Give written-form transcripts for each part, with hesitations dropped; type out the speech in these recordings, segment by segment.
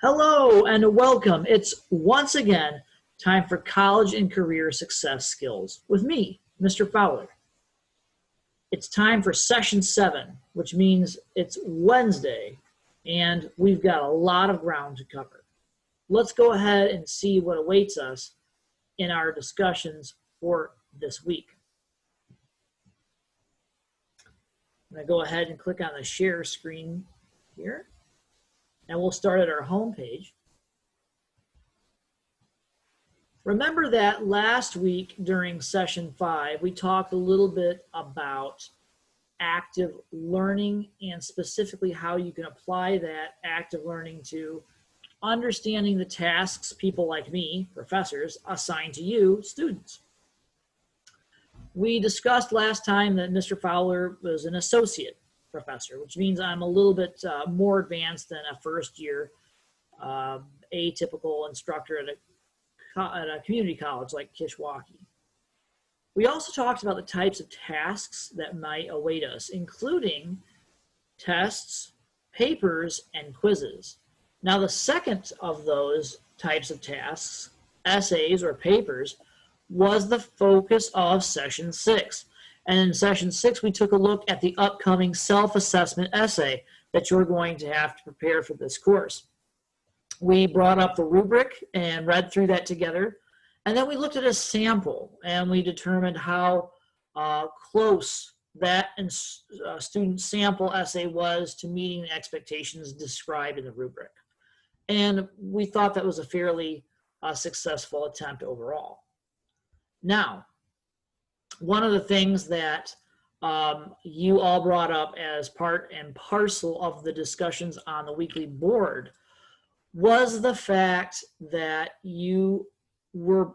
Hello and welcome. It's once again time for college and career success skills with me, Mr. Fowler. It's time for session 7, which means it's Wednesday and we've got a lot of ground to cover. Let's go ahead and see what awaits us in our discussions for this week. I'm going to go ahead and click on the share screen here, and we'll start at our home page. Remember that last week during session 5, we talked a little bit about active learning and specifically how you can apply that active learning to understanding the tasks people like me, professors, assign to you, students. We discussed last time that Mr. Fowler was an associate professor, which means I'm a little bit more advanced than a first-year atypical instructor at a community college like Kishwaukee. We also talked about the types of tasks that might await us, including tests, papers, and quizzes. Now, the second of those types of tasks, essays or papers, was the focus of session 6. And in session 6, we took a look at the upcoming self-assessment essay that you're going to have to prepare for this course. We brought up the rubric and read through that together. And then we looked at a sample and we determined how close that student sample essay was to meeting the expectations described in the rubric. And we thought that was a fairly successful attempt overall. Now, one of the things that you all brought up as part and parcel of the discussions on the weekly board was the fact that you were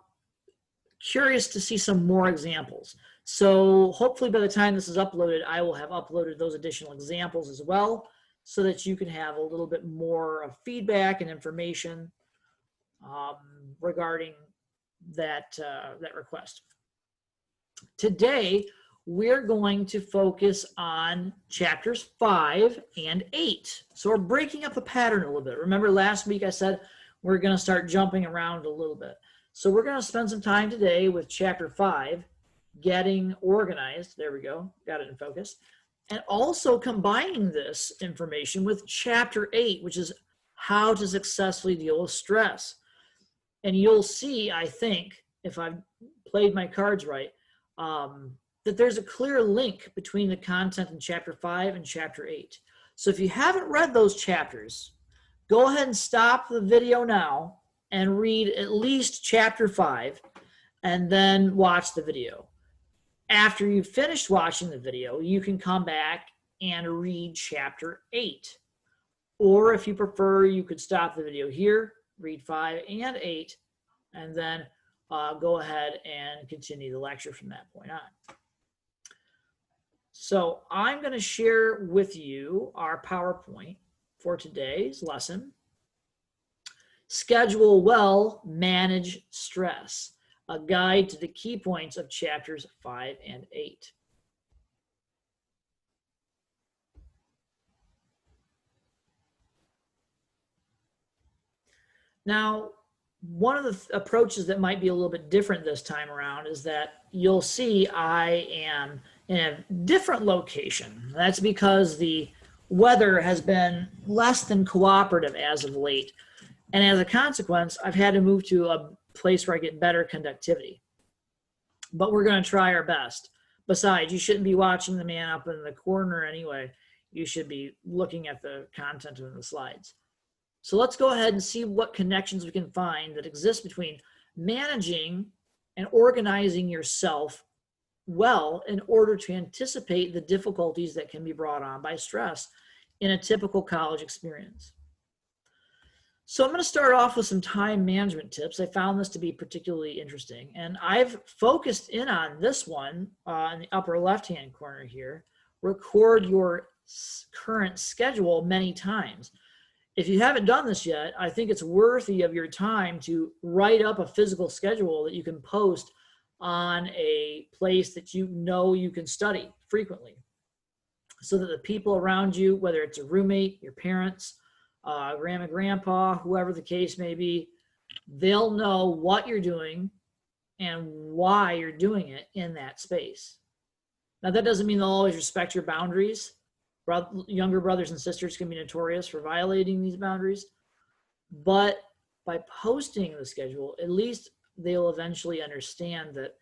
curious to see some more examples. So hopefully by the time this is uploaded, I will have uploaded those additional examples as well so that you can have a little bit more feedback and information regarding that request. Today, we're going to focus on chapters 5 and 8. So we're breaking up the pattern a little bit. Remember last week I said we're going to start jumping around a little bit. So we're going to spend some time today with chapter 5, getting organized. There we go. Got it in focus. And also combining this information with chapter 8, which is how to successfully deal with stress. And you'll see, I think, if I've played my cards right, that there's a clear link between the content in chapter 5 and chapter 8. So if you haven't read those chapters, go ahead and stop the video now and read at least chapter 5 and then watch the video. After you've finished watching the video, you can come back and read chapter 8. Or if you prefer, you could stop the video here, read 5 and 8, and then go ahead and continue the lecture from that point on. So I'm going to share with you our PowerPoint for today's lesson. Schedule well, manage stress. A guide to the key points of chapters 5 and 8. Now, one of the approaches that might be a little bit different this time around is that you'll see I am in a different location. That's because the weather has been less than cooperative as of late. And as a consequence, I've had to move to a place where I get better conductivity. But we're going to try our best. Besides, you shouldn't be watching the man up in the corner anyway. You should be looking at the content of the slides. So let's go ahead and see what connections we can find that exist between managing and organizing yourself well in order to anticipate the difficulties that can be brought on by stress in a typical college experience. So I'm going to start off with some time management tips. I found this to be particularly interesting, and I've focused in on this one in the upper left-hand corner here. Record your current schedule many times. If you haven't done this yet, I think it's worthy of your time to write up a physical schedule that you can post on a place that you know you can study frequently, so that the people around you, whether it's a roommate, your parents, grandma, grandpa, whoever the case may be, they'll know what you're doing and why you're doing it in that space. Now, that doesn't mean they'll always respect your boundaries. Younger brothers and sisters can be notorious for violating these boundaries. But by posting the schedule, at least they'll eventually understand that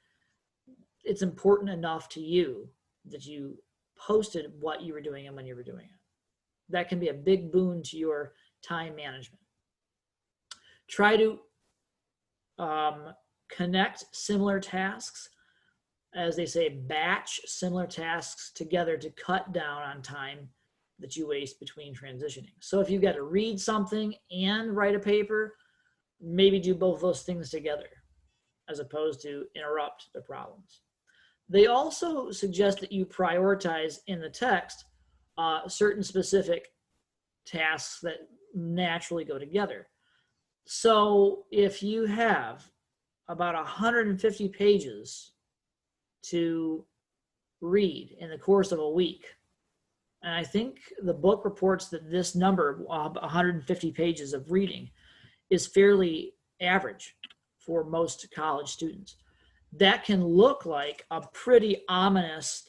it's important enough to you that you posted what you were doing and when you were doing it. That can be a big boon to your time management. Try to connect similar tasks, as they say, batch similar tasks together to cut down on time that you waste between transitioning. So if you've got to read something and write a paper, maybe do both those things together as opposed to interrupt the problems. They also suggest that you prioritize in the text certain specific tasks that naturally go together. So if you have about 150 pages to read in the course of a week, and I think the book reports that this number, 150 pages of reading, is fairly average for most college students. That can look like a pretty ominous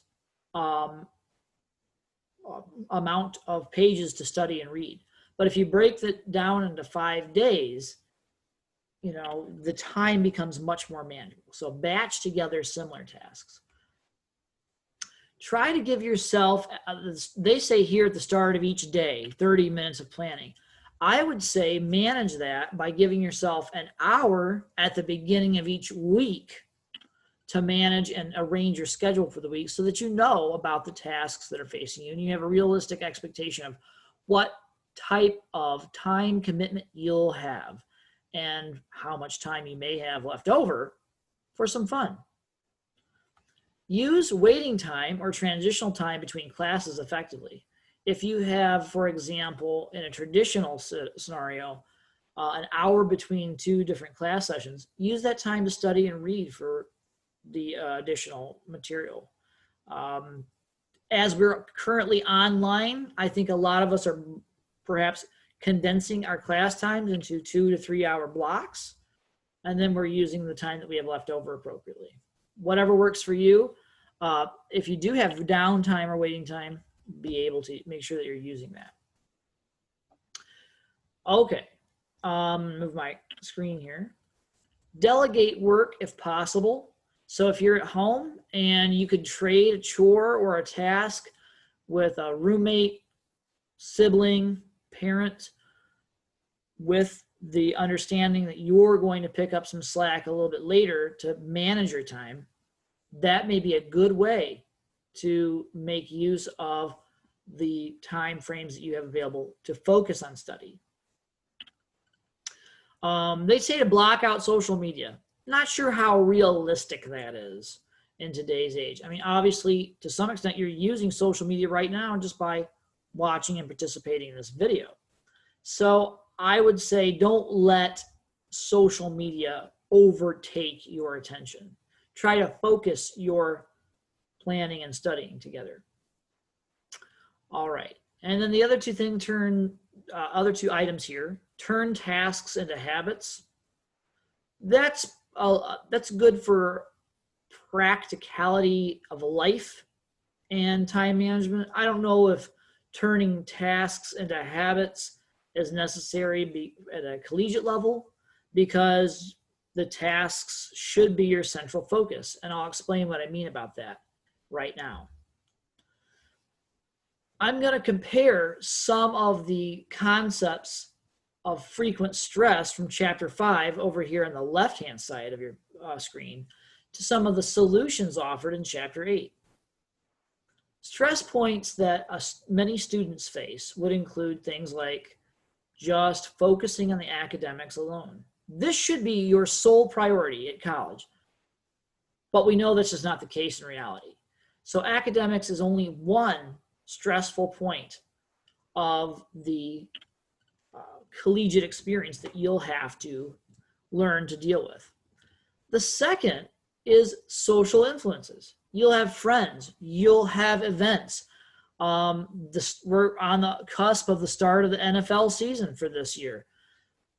amount of pages to study and read. But if you break that down into 5 days, the time becomes much more manageable. So batch together similar tasks. Try to give yourself, they say here at the start of each day, 30 minutes of planning. I would say manage that by giving yourself an hour at the beginning of each week to manage and arrange your schedule for the week so that you know about the tasks that are facing you and you have a realistic expectation of what type of time commitment you'll have and how much time you may have left over for some fun. Use waiting time or transitional time between classes effectively. If you have, for example, in a traditional scenario, an hour between 2 different class sessions, use that time to study and read for the additional material. As we're currently online, I think a lot of us are perhaps condensing our class times into 2 to 3 hour blocks, and then we're using the time that we have left over appropriately. Whatever works for you. If you do have downtime or waiting time, be able to make sure that you're using that. Okay, move my screen here. Delegate work if possible. So if you're at home and you could trade a chore or a task with a roommate, sibling, parent, with the understanding that you're going to pick up some slack a little bit later to manage your time, that may be a good way to make use of the time frames that you have available to focus on study. They say to block out social media. Not sure how realistic that is in today's age. I mean, obviously, to some extent, you're using social media right now just by watching and participating in this video. So I would say don't let social media overtake your attention. Try to focus your planning and studying together. All right. And then the other other two items here, turn tasks into habits. That's good for practicality of life and time management. I don't know if turning tasks into habits is necessary at a collegiate level, because the tasks should be your central focus. And I'll explain what I mean about that right now. I'm going to compare some of the concepts of frequent stress from chapter 5 over here on the left-hand side of your screen to some of the solutions offered in chapter 8. Stress points that many students face would include things like just focusing on the academics alone. This should be your sole priority at college, but we know this is not the case in reality. So academics is only one stressful point of the collegiate experience that you'll have to learn to deal with. The second is social influences. You'll have friends, you'll have events. We're on the cusp of the start of the NFL season for this year.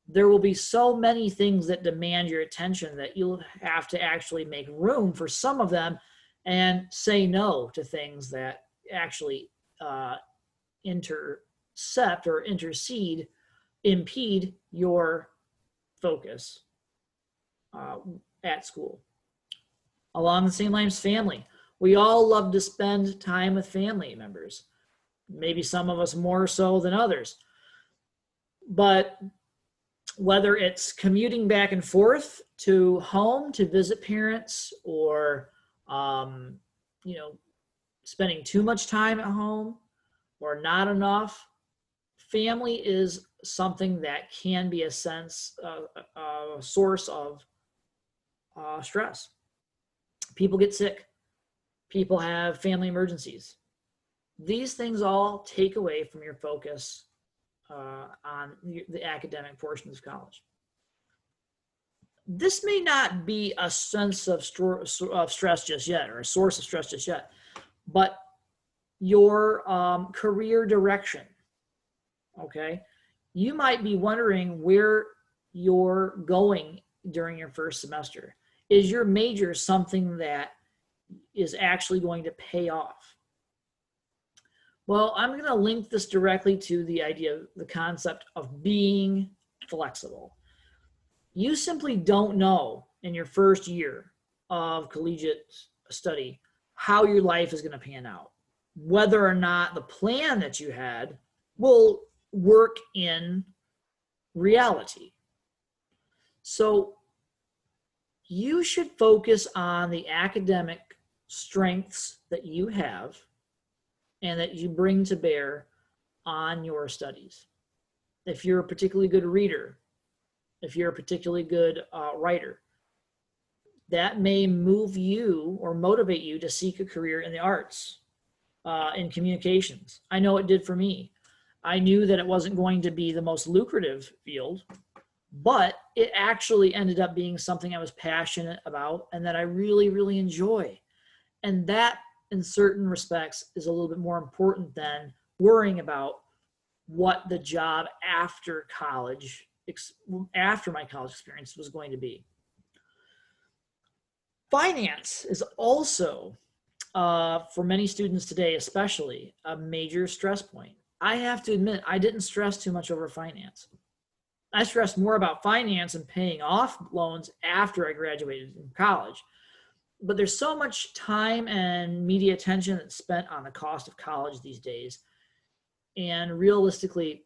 There will be so many things that demand your attention that you'll have to actually make room for some of them and say no to things that actually intercept or impede your focus at school. Along the same lines, family. We all love to spend time with family members. Maybe some of us more so than others. But whether it's commuting back and forth to home to visit parents, or spending too much time at home or not enough, family is something that can be a source of stress. People get sick. People have family emergencies. These things all take away from your focus on the academic portions of college. This may not be a sense of stress just yet, or a source of stress just yet, but your career direction, okay? You might be wondering where you're going during your first semester. Is your major something that is actually going to pay off? Well, I'm going to link this directly to the concept of being flexible. You simply don't know in your first year of collegiate study how your life is going to pan out, whether or not the plan that you had will work in reality. So you should focus on the academic strengths that you have and that you bring to bear on your studies. If you're a particularly good reader, if you're a particularly good writer, that may move you or motivate you to seek a career in the arts, in communications. I know it did for me. I knew that it wasn't going to be the most lucrative field, but it actually ended up being something I was passionate about and that I really, really enjoy. And that, in certain respects, is a little bit more important than worrying about what the job after college, after my college experience, was going to be. Finance is also, for many students today especially, a major stress point. I have to admit, I didn't stress too much over finance. I stressed more about finance and paying off loans after I graduated from college. But there's so much time and media attention that's spent on the cost of college these days. And realistically,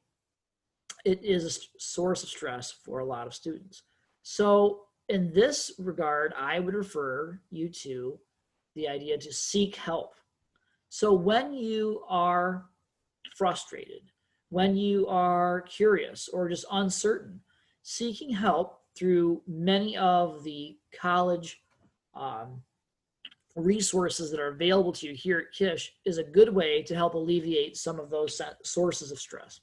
it is a source of stress for a lot of students. So in this regard, I would refer you to the idea to seek help. So when you are frustrated, when you are curious or just uncertain, seeking help through many of the college resources that are available to you here at Kish is a good way to help alleviate some of those sources of stress.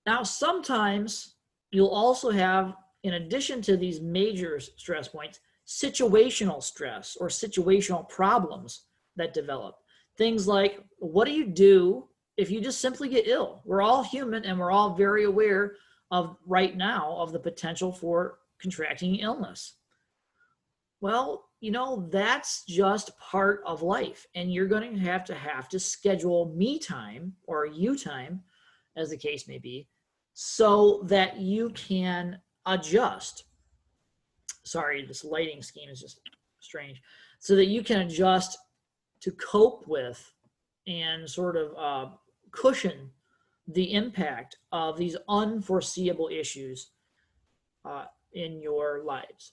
Now, sometimes you'll also have, in addition to these major stress points, situational stress or situational problems that develop. Things like, what do you do if you just simply get ill? We're all human and we're all very aware of right now of the potential for contracting illness. Well, that's just part of life, and you're going to have to schedule me time or you time, as the case may be, so that you can adjust. Sorry, this lighting scheme is just strange. So that you can adjust to cope with and sort of cushion the impact of these unforeseeable issues in your lives.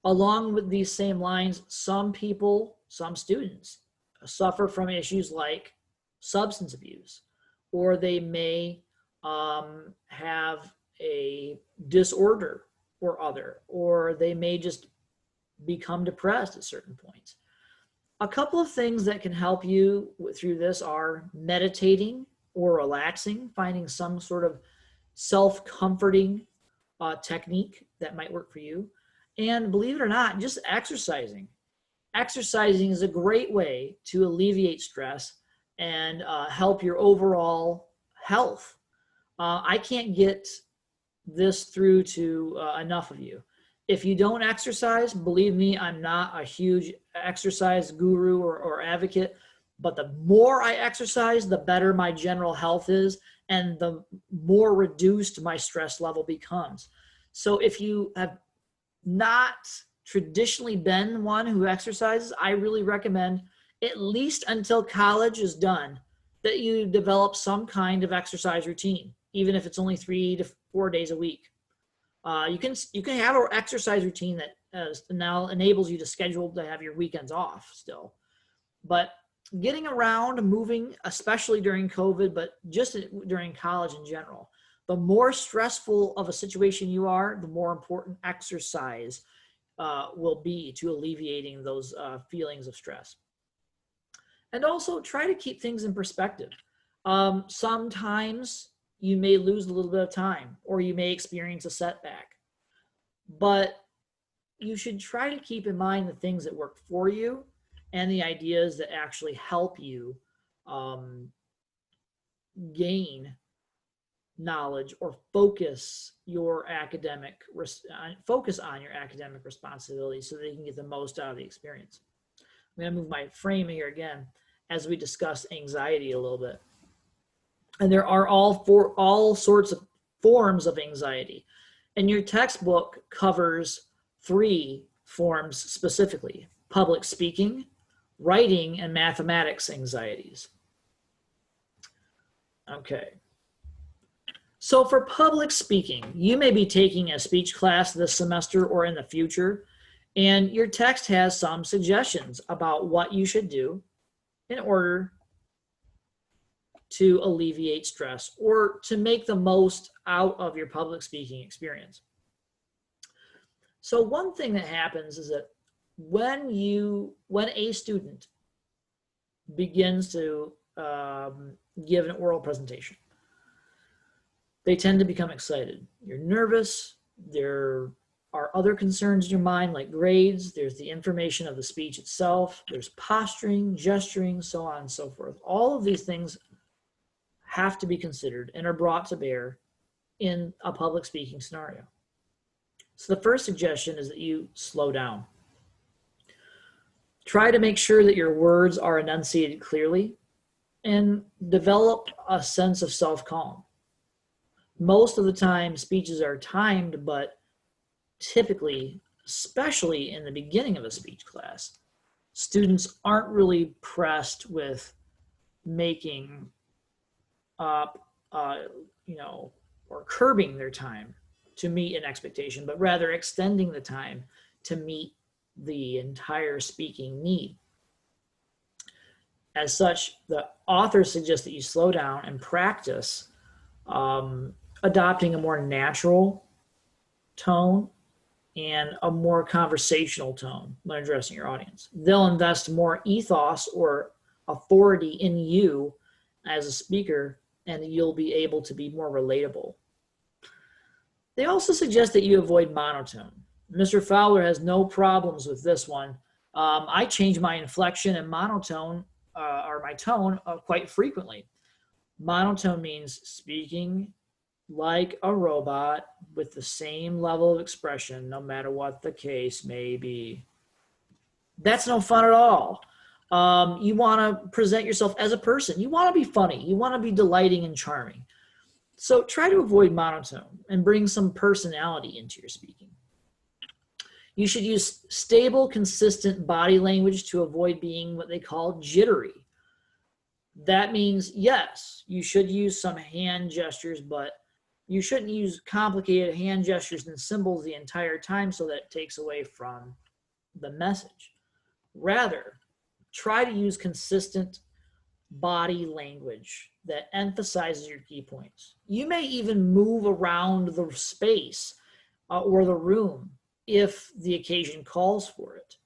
Along with these same lines, some students suffer from issues like substance abuse, or they may have a disorder or other, or they may just become depressed at certain points. A couple of things that can help you through this are meditating or relaxing, finding some sort of self-comforting technique that might work for you. And believe it or not, just exercising. Exercising is a great way to alleviate stress and help your overall health. I can't get this through to enough of you. If you don't exercise, believe me, I'm not a huge exercise guru or advocate, but the more I exercise, the better my general health is, and the more reduced my stress level becomes. So if you have not traditionally been one who exercises, I really recommend, at least until college is done, that you develop some kind of exercise routine, even if it's only 3 to 4 days a week. You can have an exercise routine that now enables you to schedule to have your weekends off still. But getting around, moving, especially during COVID, but just during college in general, the more stressful of a situation you are, the more important exercise will be to alleviating those feelings of stress. And also try to keep things in perspective. Sometimes you may lose a little bit of time, or you may experience a setback, but you should try to keep in mind the things that work for you and the ideas that actually help you gain knowledge or focus on your academic responsibilities so that you can get the most out of the experience. I'm going to move my frame here again as we discuss anxiety a little bit. And there are all sorts of forms of anxiety. And your textbook covers 3 forms specifically: public speaking, writing, and mathematics anxieties. Okay. So for public speaking, you may be taking a speech class this semester or in the future, and your text has some suggestions about what you should do in order to alleviate stress or to make the most out of your public speaking experience. So one thing that happens is that when a student begins to give an oral presentation, they tend to become excited. You're nervous. There are other concerns in your mind, like grades. There's the information of the speech itself. There's posturing, gesturing, so on and so forth. All of these things have to be considered and are brought to bear in a public speaking scenario. So the first suggestion is that you slow down. Try to make sure that your words are enunciated clearly and develop a sense of self-calm. Most of the time, speeches are timed, but typically, especially in the beginning of a speech class, students aren't really pressed with making up, or curbing their time to meet an expectation, but rather extending the time to meet the entire speaking need. As such, the author suggests that you slow down and practice adopting a more natural tone and a more conversational tone when addressing your audience. They'll invest more ethos or authority in you as a speaker, and you'll be able to be more relatable. They also suggest that you avoid monotone. Mr. Fowler has no problems with this one. I change my inflection and monotone, or my tone, quite frequently. Monotone means speaking like a robot with the same level of expression, no matter what the case may be. That's no fun at all. You want to present yourself as a person. You want to be funny. You want to be delighting and charming. So try to avoid monotone and bring some personality into your speaking. You should use stable, consistent body language to avoid being what they call jittery. That means, yes, you should use some hand gestures, but you shouldn't use complicated hand gestures and symbols the entire time, so that it takes away from the message. Rather, try to use consistent body language that emphasizes your key points. You may even move around the space or the room if the occasion calls for it.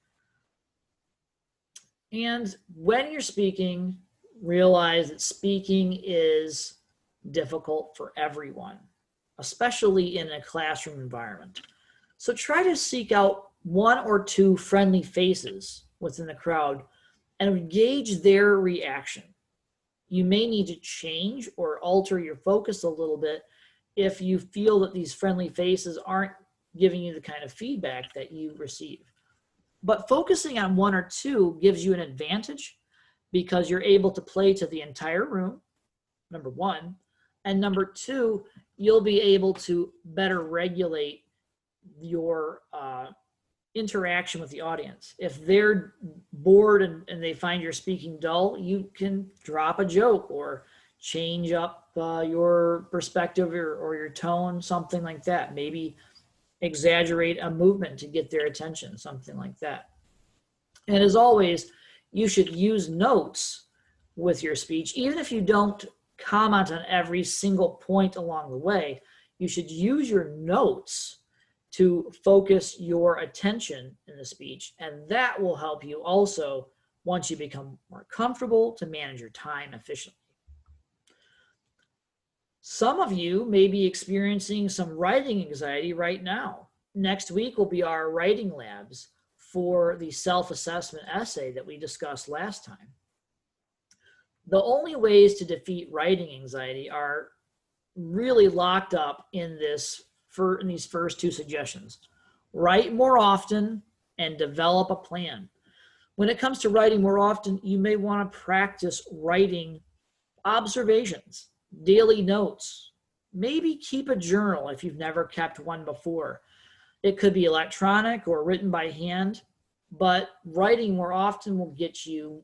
And when you're speaking, realize that speaking is difficult for everyone, especially in a classroom environment. So try to seek out 1 or 2 friendly faces within the crowd and gauge their reaction. you may need to change or alter your focus a little bit if you feel that these friendly faces aren't giving you the kind of feedback that you receive. But focusing on one or two gives you an advantage because you're able to play to the entire room, number one. And number two, you'll be able to better regulate your interaction with the audience. If they're bored and they find your speaking dull, you can drop a joke or change up your perspective or your tone, something like that. Maybe exaggerate a movement to get their attention, something like that. And as always, you should use notes with your speech. Even if you don't comment on every single point along the way, you should use your notes to focus your attention in the speech. And that will help you also, once you become more comfortable, to manage your time efficiently. Some of you may be experiencing some writing anxiety right now. Next week will be our writing labs for the self-assessment essay that we discussed last time. The only ways to defeat writing anxiety are really locked up in these first two suggestions. Write more often and develop a plan. When it comes to writing more often, you may want to practice writing observations, daily notes. Maybe keep a journal if you've never kept one before. It could be electronic or written by hand, but writing more often will get you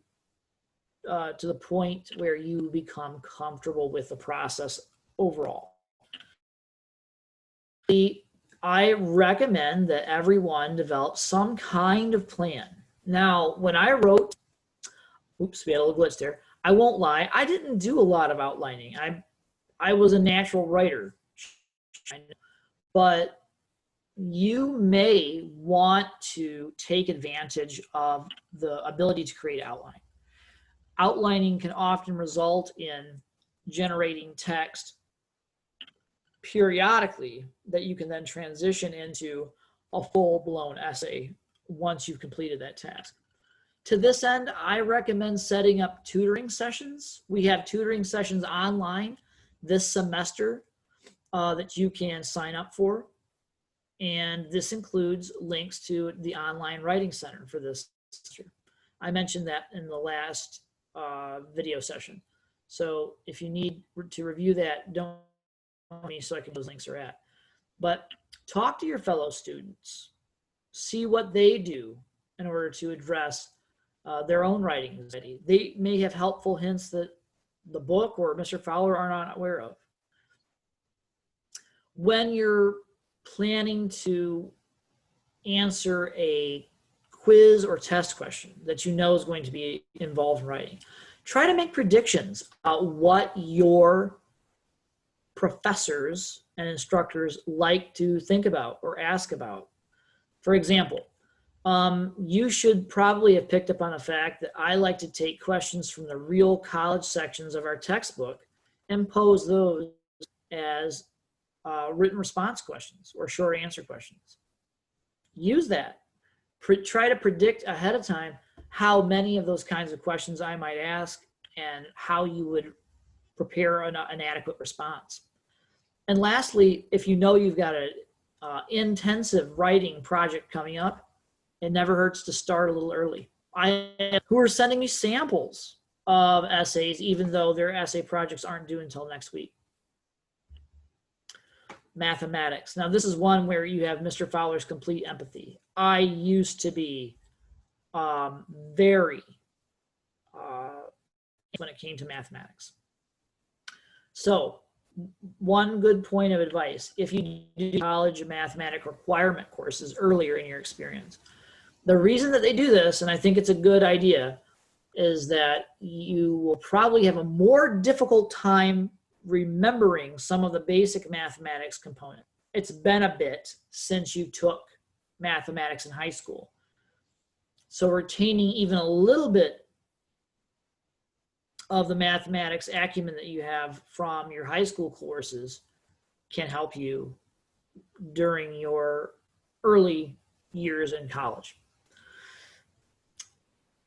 to the point where you become comfortable with the process overall. I recommend that everyone develop some kind of plan. Now, when I wrote, oops, we had a little glitch there. I won't lie, I didn't do a lot of outlining. I was a natural writer, but you may want to take advantage of the ability to create outline. Outlining can often result in generating text periodically that you can then transition into a full-blown essay once you've completed that task. To this end, I recommend setting up tutoring sessions. We have tutoring sessions online this semester that you can sign up for. And this includes links to the online writing center for this semester. I mentioned that in the last video session. So if you need to review that, don't me so I can those links are at. But talk to your fellow students, see what they do in order to address their own writing anxiety. They may have helpful hints that the book or Mr. Fowler are not aware of. When you're planning to answer a quiz or test question that you know is going to be involved in writing, try to make predictions about what your professors and instructors like to think about or ask about. For example, you should probably have picked up on the fact that I like to take questions from the real college sections of our textbook and pose those as written response questions or short answer questions. Use that. Try to predict ahead of time how many of those kinds of questions I might ask and how you would prepare an adequate response. And lastly, if you know you've got an intensive writing project coming up, it never hurts to start a little early. Who are sending me samples of essays, even though their essay projects aren't due until next week. Mathematics. Now, this is one where you have Mr. Fowler's complete empathy. I used to be very when it came to mathematics. So one good point of advice, if you do college mathematics requirement courses earlier in your experience, the reason that they do this, and I think it's a good idea, is that you will probably have a more difficult time remembering some of the basic mathematics component. It's been a bit since you took mathematics in high school. So retaining even a little bit of the mathematics acumen that you have from your high school courses can help you during your early years in college.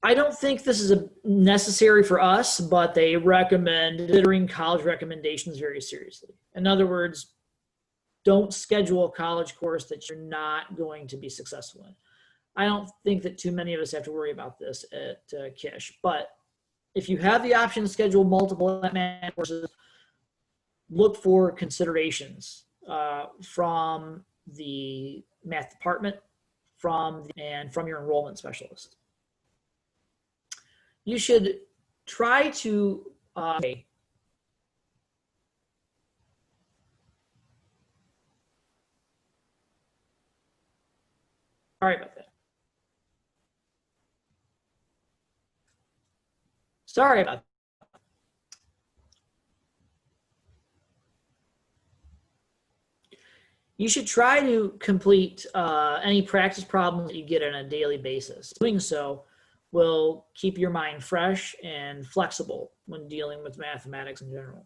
I don't think this is necessary for us, but they recommend considering college recommendations very seriously. In other words, don't schedule a college course that you're not going to be successful in. I don't think that too many of us have to worry about this at Kish, but if you have the option to schedule multiple math courses, look for considerations from the math department and from your enrollment specialist. You should try to sorry about that. Sorry about that. You should try to complete any practice problems that you get on a daily basis. Doing so will keep your mind fresh and flexible when dealing with mathematics in general.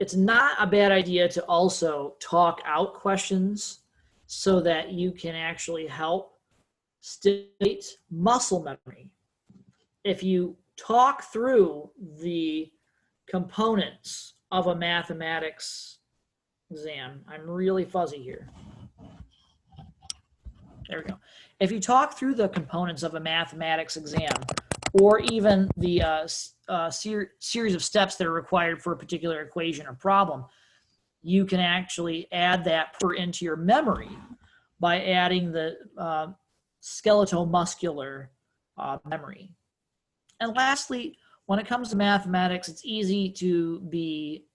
It's not a bad idea to also talk out questions so that you can actually help stimulate muscle memory. If you talk through the components of a mathematics exam, I'm really fuzzy here. There we go. If you talk through the components of a mathematics exam, or even the series of steps that are required for a particular equation or problem, you can actually add that into your memory by adding the skeletal-muscular memory. And lastly, when it comes to mathematics, it's easy to be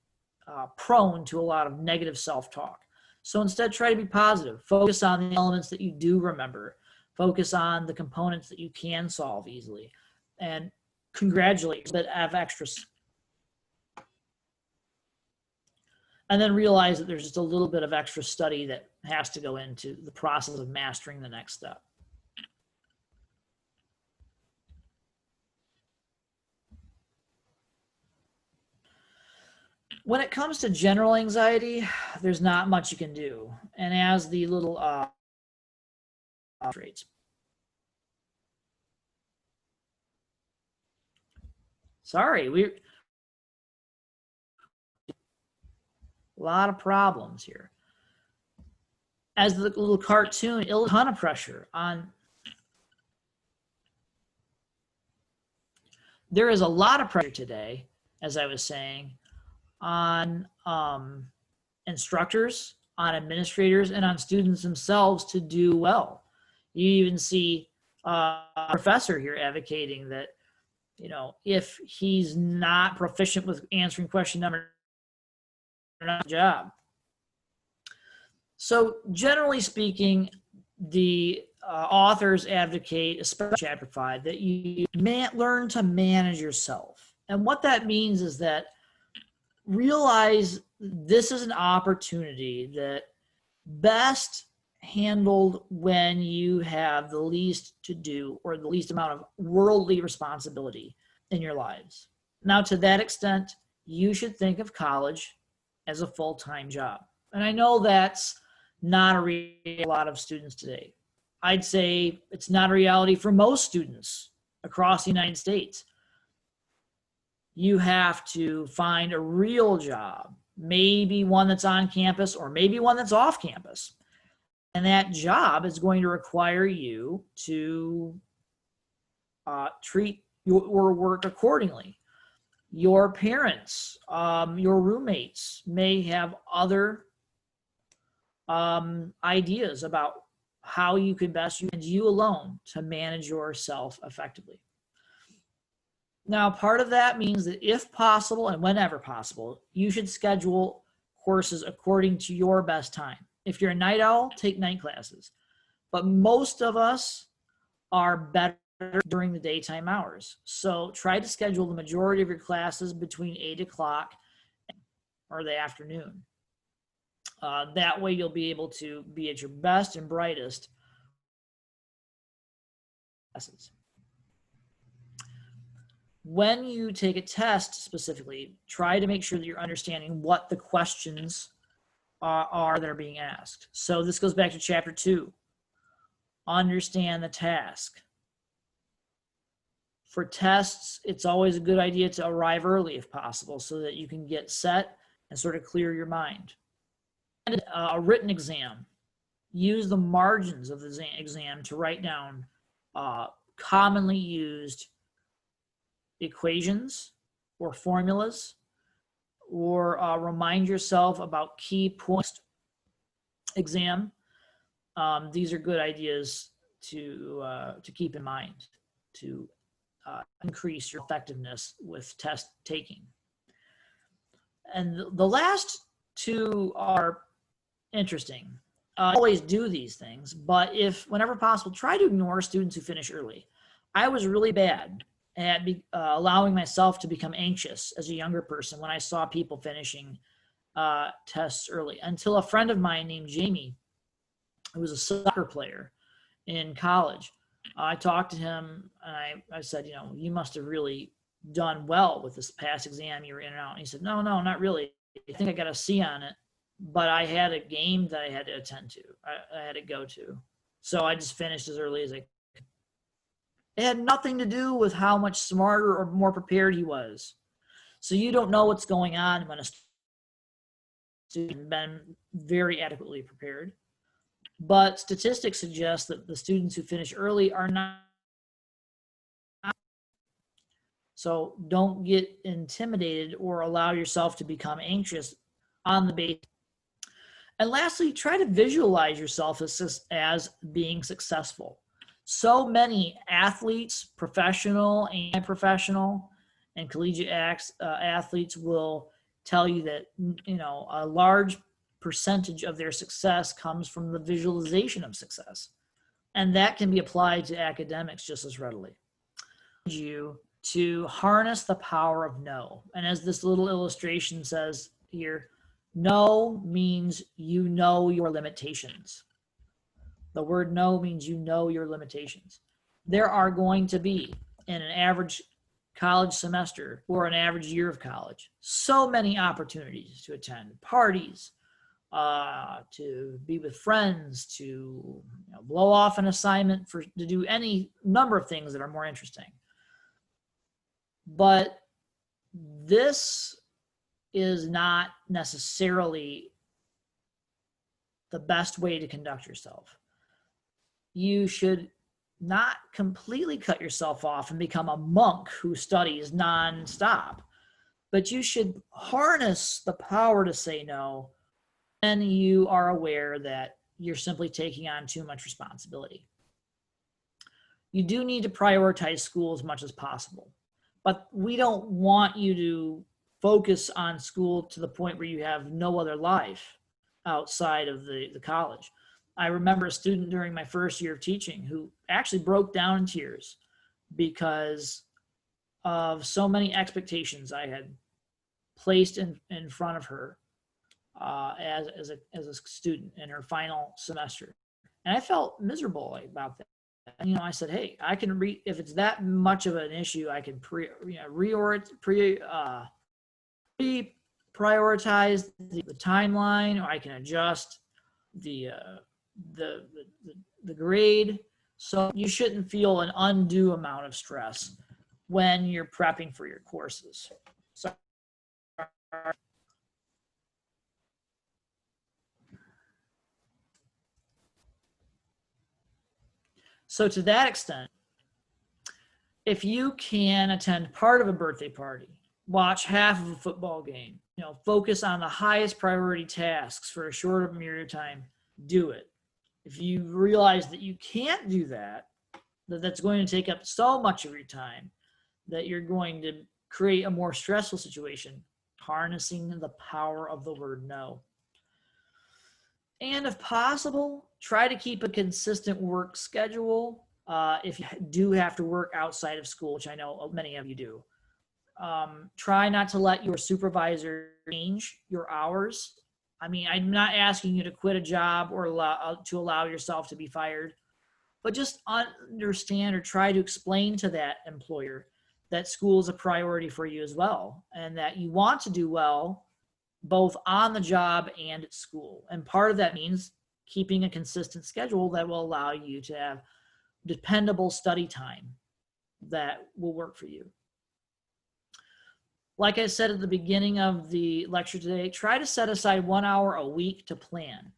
prone to a lot of negative self-talk. So instead, try to be positive. Focus on the elements that you do remember. Focus on the components that you can solve easily. And congratulate yourself that have extras. And then realize that there's just a little bit of extra study that has to go into the process of mastering the next step. When it comes to general anxiety, there's not much you can do. And as the little traits. Sorry, a lot of problems here. As the little cartoon, a ton of pressure on. There is a lot of pressure today, as I was saying, on instructors, on administrators, and on students themselves to do well. You even see a professor here advocating that, you know, if he's not proficient with answering question number, not a job. So generally speaking, the authors advocate, especially chapter 5, that you learn to manage yourself. And what that means is that realize this is an opportunity that best handled when you have the least to do or the least amount of worldly responsibility in your lives. Now, to that extent, you should think of college as a full-time job. And I know that's not a lot of students today. I'd say it's not a reality for most students across the United States. You have to find a real job, maybe one that's on campus or maybe one that's off campus. And that job is going to require you to treat your work accordingly. Your parents, your roommates may have other ideas about how you could best use you alone to manage yourself effectively. Now, part of that means that if possible and whenever possible, you should schedule courses according to your best time. If you're a night owl, take night classes. But most of us are better during the daytime hours. So try to schedule the majority of your classes between 8 o'clock or the afternoon. That way you'll be able to be at your best and brightest classes. When you take a test specifically, try to make sure that you're understanding what the questions are that are being asked. So this goes back to chapter 2. Understand the task. For tests, it's always a good idea to arrive early if possible so that you can get set and sort of clear your mind. And a written exam. Use the margins of the exam to write down commonly used equations or formulas, or remind yourself about key points exam. These are good ideas to keep in mind to increase your effectiveness with test taking. And the last two are interesting. Always do these things, but whenever possible, try to ignore students who finish early. I was really bad at allowing myself to become anxious as a younger person when I saw people finishing tests early, until a friend of mine named Jamie, who was a soccer player in college, I talked to him and I said, you must have really done well with this past exam. You were in and out. And he said, no, not really. I think I got a C on it, but I had a game that I had to attend to. I had to go to. So I just finished as early as I could. It had nothing to do with how much smarter or more prepared he was. So you don't know what's going on when a student has been very adequately prepared. But statistics suggest that the students who finish early are not. So don't get intimidated or allow yourself to become anxious on the basis. And lastly, try to visualize yourself as being successful. So many athletes, professional and professional, and collegiate athletes will tell you that a large percentage of their success comes from the visualization of success, and that can be applied to academics just as readily. You to harness the power of no, and as this little illustration says here, no means you know your limitations. The word no means you know your limitations. There are going to be, in an average college semester or an average year of college, so many opportunities to attend parties, to be with friends, to blow off an assignment, to do any number of things that are more interesting. But this is not necessarily the best way to conduct yourself. You should not completely cut yourself off and become a monk who studies nonstop, but you should harness the power to say no when you are aware that you're simply taking on too much responsibility. You do need to prioritize school as much as possible, but we don't want you to focus on school to the point where you have no other life outside of the college. I remember a student during my first year of teaching who actually broke down in tears because of so many expectations I had placed in front of her as a student in her final semester. And I felt miserable about that. And, I said, hey, I can if it's that much of an issue, I can prioritize the timeline, or I can adjust the grade. So you shouldn't feel an undue amount of stress when you're prepping for your courses. So to that extent, if you can attend part of a birthday party, watch half of a football game, focus on the highest priority tasks for a shorter period of time, do it. If you realize that you can't do that, that's going to take up so much of your time that you're going to create a more stressful situation, harnessing the power of the word no. And if possible, try to keep a consistent work schedule. If you do have to work outside of school, which I know many of you do, try not to let your supervisor change your hours. I mean, I'm not asking you to quit a job or to allow yourself to be fired, but just understand or try to explain to that employer that school is a priority for you as well, and that you want to do well both on the job and at school. And part of that means keeping a consistent schedule that will allow you to have dependable study time that will work for you. Like I said at the beginning of the lecture today, try to set aside 1 hour a week to plan.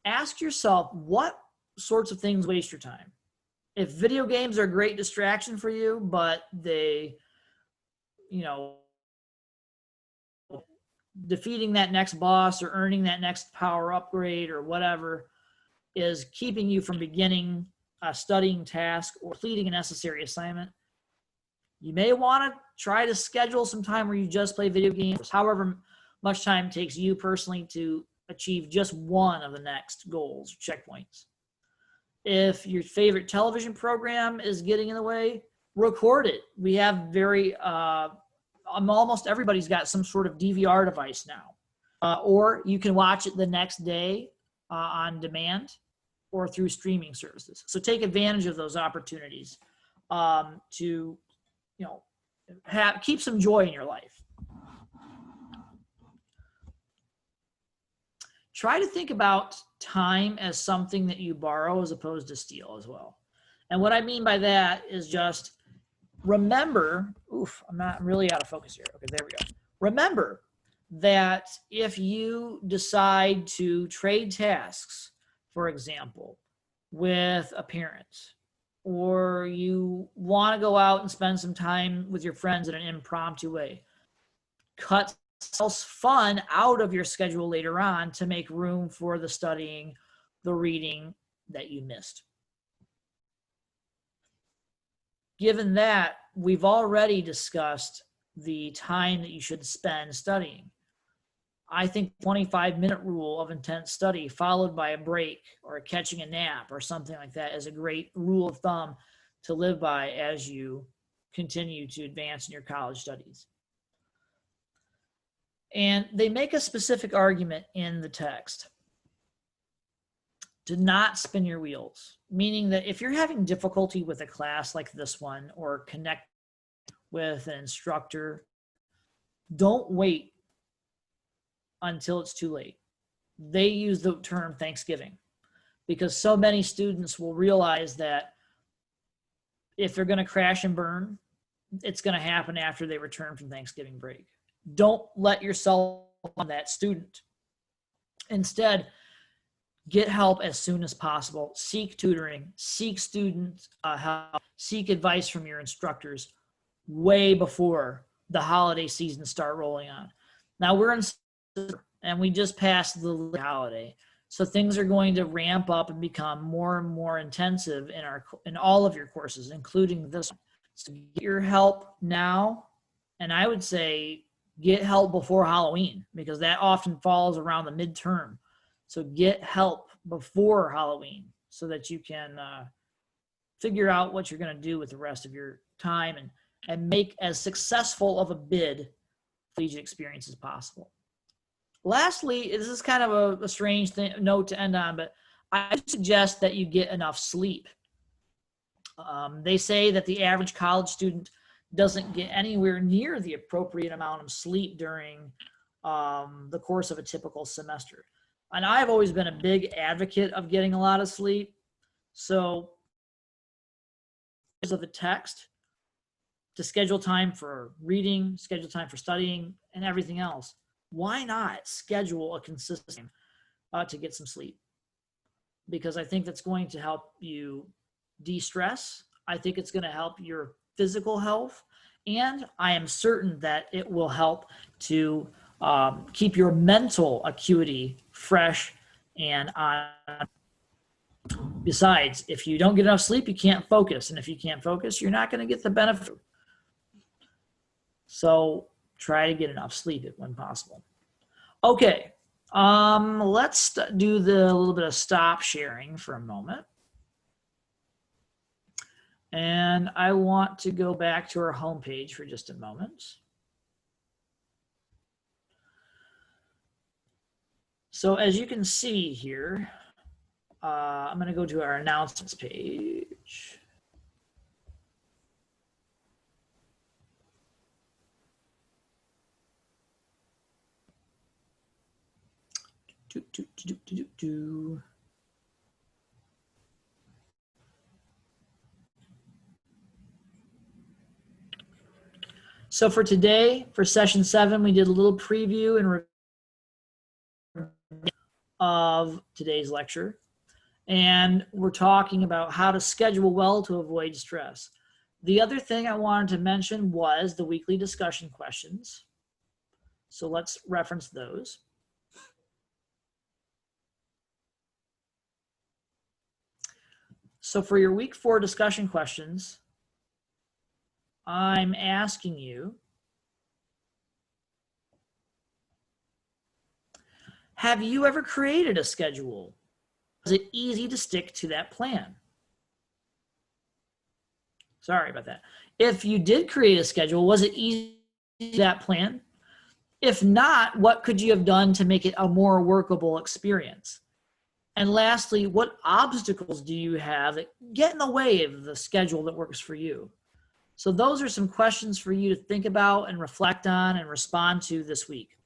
Ask yourself, what sorts of things waste your time? If video games are a great distraction for you, but they, defeating that next boss or earning that next power upgrade or whatever is keeping you from beginning a studying task or completing a necessary assignment, you may want to try to schedule some time where you just play video games, however much time it takes you personally to achieve just one of the next goals or checkpoints. If your favorite television program is getting in the way, record it. We have almost everybody's got some sort of DVR device now. Or you can watch it the next day on demand or through streaming services. So take advantage of those opportunities to keep some joy in your life. Try to think about time as something that you borrow as opposed to steal as well. And what I mean by that is just remember, I'm really out of focus here. Okay, there we go. Remember that if you decide to trade tasks, for example, with a parent, or you want to go out and spend some time with your friends in an impromptu way, cut fun out of your schedule later on to make room for the studying, the reading that you missed. Given that, we've already discussed the time that you should spend studying. I think 25-minute rule of intense study followed by a break or catching a nap or something like that is a great rule of thumb to live by as you continue to advance in your college studies. And they make a specific argument in the text to not spin your wheels, meaning that if you're having difficulty with a class like this one or connect with an instructor, don't wait until it's too late. They use the term Thanksgiving because so many students will realize that if they're going to crash and burn, it's going to happen after they return from Thanksgiving break. Don't let yourself on that student. Instead, get help as soon as possible. Seek tutoring, seek student help, seek advice from your instructors way before the holiday season start rolling on. Now we're in and we just passed the holiday, so things are going to ramp up and become more and more intensive in all of your courses, including this one. So get your help now, and I would say get help before Halloween because that often falls around the midterm. So get help before Halloween so that you can figure out what you're going to do with the rest of your time and make as successful of a bid collegiate experience as possible. Lastly, this is kind of a strange note to end on, but I suggest that you get enough sleep. They say that the average college student doesn't get anywhere near the appropriate amount of sleep during the course of a typical semester. And I've always been a big advocate of getting a lot of sleep. So, of the text, to schedule time for reading, schedule time for studying, and everything else, why not schedule a consistent time to get some sleep? Because I think that's going to help you de-stress. I think it's going to help your physical health, and I am certain that it will help to keep your mental acuity fresh and on. Besides, if you don't get enough sleep, you can't focus, and if you can't focus, you're not going to get the benefit. So try to get enough sleep when possible. Okay, let's do a little bit of stop sharing for a moment. And I want to go back to our homepage for just a moment. So as you can see here, I'm going to go to our announcements page. So for today, for session 7, we did a little preview and of today's lecture. And we're talking about how to schedule well to avoid stress. The other thing I wanted to mention was the weekly discussion questions. So let's reference those. So for your week 4 discussion questions, I'm asking you, have you ever created a schedule? Was it easy to stick to that plan? Sorry about that. If you did create a schedule, was it easy to do that plan? If not, what could you have done to make it a more workable experience? And lastly, what obstacles do you have that get in the way of the schedule that works for you? So those are some questions for you to think about and reflect on and respond to this week.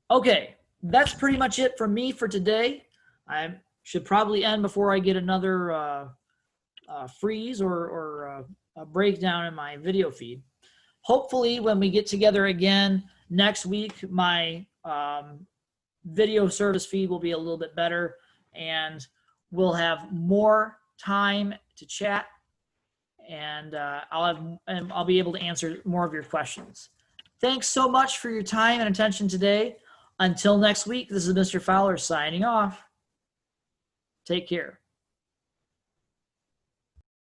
Okay, that's pretty much it from me for today. I should probably end before I get another freeze or a breakdown in my video feed. Hopefully, when we get together again next week, my video service feed will be a little bit better, and we'll have more time to chat, and I'll be able to answer more of your questions. Thanks so much for your time and attention today. Until next week, this is Mr. Fowler signing off. Take care.